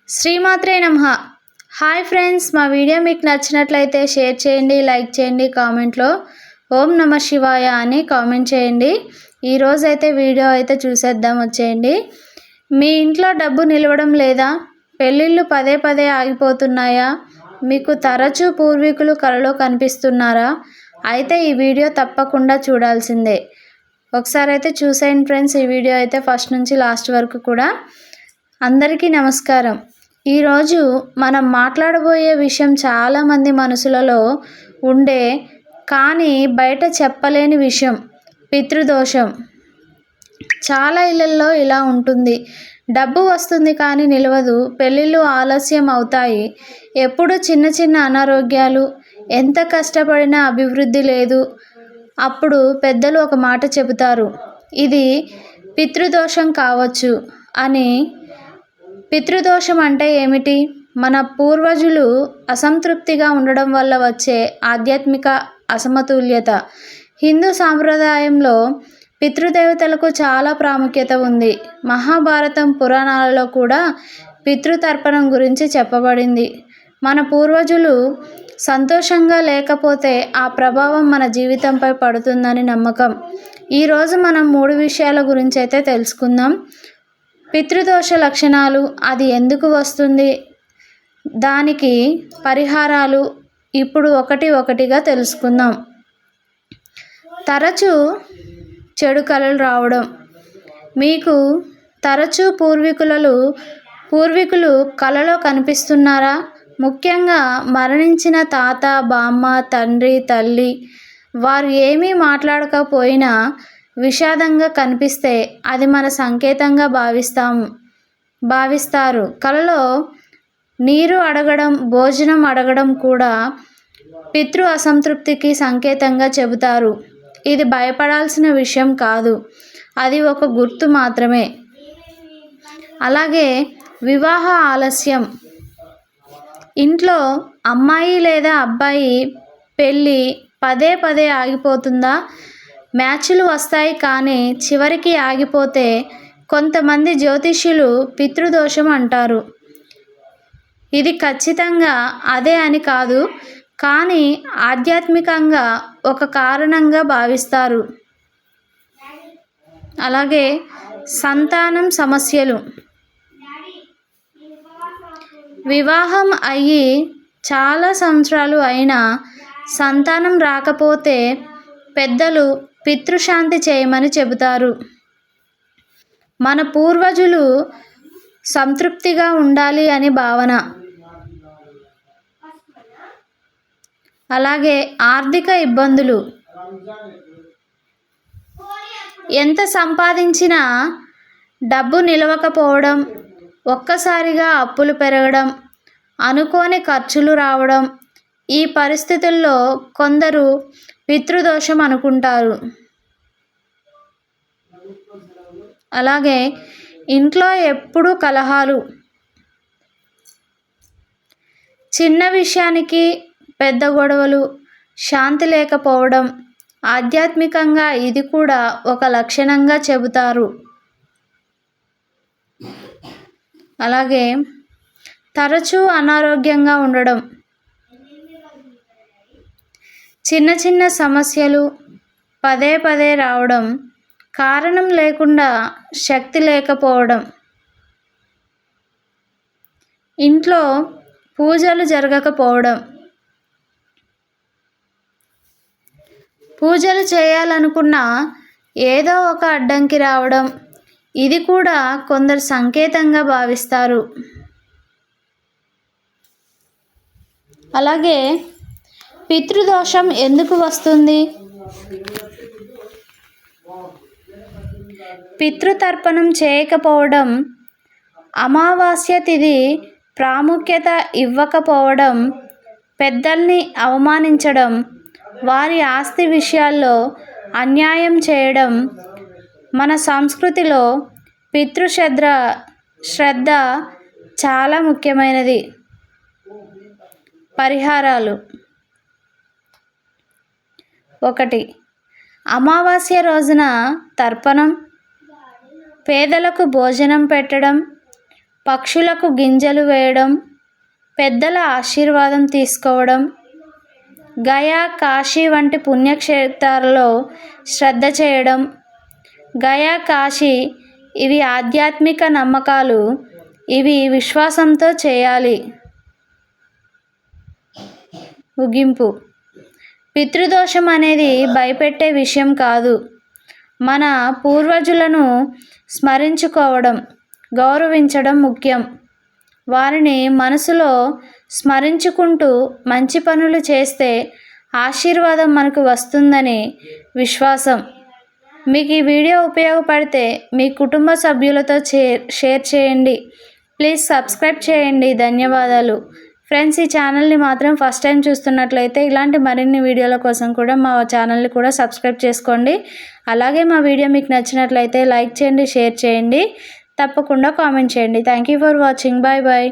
శ్రీమాత్రే నమః. Hi friends, మా వీడియో మీకు నచ్చినట్లయితే షేర్ చేయండి, లైక్ చేయండి, కామెంట్లో ఓం నమ శివాయ అని కామెంట్ చేయండి. ఈరోజైతే వీడియో అయితే చూసేద్దాం, వచ్చేయండి. మీ ఇంట్లో డబ్బు నిలవడం లేదా? పెళ్ళిళ్ళు పదే పదే ఆగిపోతున్నాయా? మీకు తరచూ పూర్వీకులు కలలో కనిపిస్తున్నారా? అయితే ఈ వీడియో తప్పకుండా చూడాల్సిందే. ఒకసారి అయితే చూసేయండి ఫ్రెండ్స్. ఈ వీడియో అయితే ఫస్ట్ నుంచి లాస్ట్ వరకు కూడా. అందరికీ నమస్కారం. ఈరోజు మనం మాట్లాడబోయే విషయం చాలామంది మనసులలో ఉండే కానీ బయట చెప్పలేని విషయం, పితృదోషం. చాలా ఇళ్ళల్లో ఇలా ఉంటుంది. డబ్బు వస్తుంది కానీ నిలవదు, పెళ్ళిళ్ళు ఆలస్యం అవుతాయి, ఎప్పుడు చిన్న చిన్న అనారోగ్యాలు, ఎంత కష్టపడినా అభివృద్ధి లేదు. అప్పుడు పెద్దలు ఒక మాట చెబుతారు, ఇది పితృదోషం కావచ్చు అని. పితృదోషం అంటే ఏమిటి? మన పూర్వజులు అసంతృప్తిగా ఉండడం వల్ల వచ్చే ఆధ్యాత్మిక అసమతుల్యత. హిందూ సాంప్రదాయంలో పితృదేవతలకు చాలా ప్రాముఖ్యత ఉంది. మహాభారతం, పురాణాలలో కూడా పితృతర్పణం గురించి చెప్పబడింది. మన పూర్వజులు సంతోషంగా లేకపోతే ఆ ప్రభావం మన జీవితంపై పడుతుందని నమ్మకం. ఈరోజు మనం 3 విషయాల గురించి అయితే తెలుసుకుందాం. పితృదోష లక్షణాలు, అది ఎందుకు వస్తుంది, దానికి పరిహారాలు ఇప్పుడు ఒకటిగా తెలుసుకుందాం. తరచూ చెడు కలలు రావడం. మీకు తరచూ పూర్వీకులు కలలో కనిపిస్తున్నారా? ముఖ్యంగా మరణించిన తాత, బామ్మ, తండ్రి, తల్లి. వారు ఏమీ మాట్లాడకపోయినా విషాదంగా కనిపిస్తే అది మన సంకేతంగా భావిస్తారు. కలలో నీరు అడగడం, భోజనం అడగడం కూడా పితృ అసంతృప్తికి సంకేతంగా చెబుతారు. ఇది భయపడాల్సిన విషయం కాదు, అది ఒక గుర్తు మాత్రమే. అలాగే వివాహ ఆలస్యం. ఇంట్లో అమ్మాయి లేదా అబ్బాయి పెళ్ళి పదే పదే ఆగిపోతుందా? మ్యాచ్లు వస్తాయి కానీ చివరికి ఆగిపోతే కొంతమంది జ్యోతిష్యులు పితృదోషం అంటారు. ఇది ఖచ్చితంగా అదే అని కాదు, కానీ ఆధ్యాత్మికంగా ఒక కారణంగా భావిస్తారు. అలాగే సంతానం సమస్యలు. వివాహం అయ్యి చాలా సంవత్సరాలు అయినా సంతానం రాకపోతే పెద్దలు పితృశాంతి చేయమని చెబుతారు. మన పూర్వజులు సంతృప్తిగా ఉండాలి అని భావన. అలాగే ఆర్థిక ఇబ్బందులు. ఎంత సంపాదించినా డబ్బు నిలవకపోవడం, ఒక్కసారిగా అప్పులు పెరగడం, అనుకోని ఖర్చులు రావడం. ఈ పరిస్థితుల్లో కొందరు పితృదోషం అనుకుంటారు. అలాగే ఇంట్లో ఎప్పుడూ కలహాలు. చిన్న విషయానికి పెద్ద గొడవలు, శాంతి లేకపోవడం. ఆధ్యాత్మికంగా ఇది కూడా ఒక లక్షణంగా చెబుతారు. అలాగే తరచూ అనారోగ్యంగా ఉండడం. చిన్న చిన్న సమస్యలు పదే పదే రావడం, కారణం లేకుండా శక్తి లేకపోవడం. ఇంట్లో పూజలు జరగకపోవడం. పూజలు చేయాలనుకున్నా ఏదో ఒక అడ్డంకి రావడం. ఇది కూడా కొందరు సంకేతంగా భావిస్తారు. అలాగే పితృదోషం ఎందుకు వస్తుంది? పితృతర్పణం చేయకపోవడం, అమావాస్య తిథి ప్రాముఖ్యత ఇవ్వకపోవడం, పెద్దల్ని అవమానించడం, వారి ఆస్తి విషయాల్లో అన్యాయం చేయడం. మన సంస్కృతిలో శ్రద్ధ చాలా ముఖ్యమైనది. పరిహారాలు. 1. అమావాస్య రోజున తర్పణం, పేదలకు భోజనం పెట్టడం, పక్షులకు గింజలు వేయడం, పెద్దల ఆశీర్వాదం తీసుకోవడం, గయా, కాశీ వంటి పుణ్యక్షేత్రాలలో శ్రద్ధ చేయడం. గయా, కాశీ ఇవి ఆధ్యాత్మిక నమ్మకాలు. ఇవి విశ్వాసంతో చేయాలి. ముగింపు. పితృదోషం అనేది భయపెట్టే విషయం కాదు. మన పూర్వజులను స్మరించుకోవడం, గౌరవించడం ముఖ్యం. వారిని మనసులో స్మరించుకుంటూ మంచి పనులు చేస్తే ఆశీర్వాదం మనకు వస్తుందని విశ్వాసం. మీకు ఈ వీడియో ఉపయోగపడితే మీ కుటుంబ సభ్యులతో షేర్ చేయండి. ప్లీజ్ సబ్స్క్రైబ్ చేయండి. ధన్యవాదాలు ఫ్రెండ్స్. ఈ ఛానల్ని మాత్రం ఫస్ట్ టైం చూస్తున్నట్లయితే ఇలాంటి మరిన్ని వీడియోల కోసం కూడా మా ఛానల్ని కూడా సబ్స్క్రైబ్ చేసుకోండి. అలాగే మా వీడియో మీకు నచ్చినట్లయితే లైక్ చేయండి, షేర్ చేయండి, తప్పకుండా కామెంట్ చేయండి. Thank you for watching. Bye bye.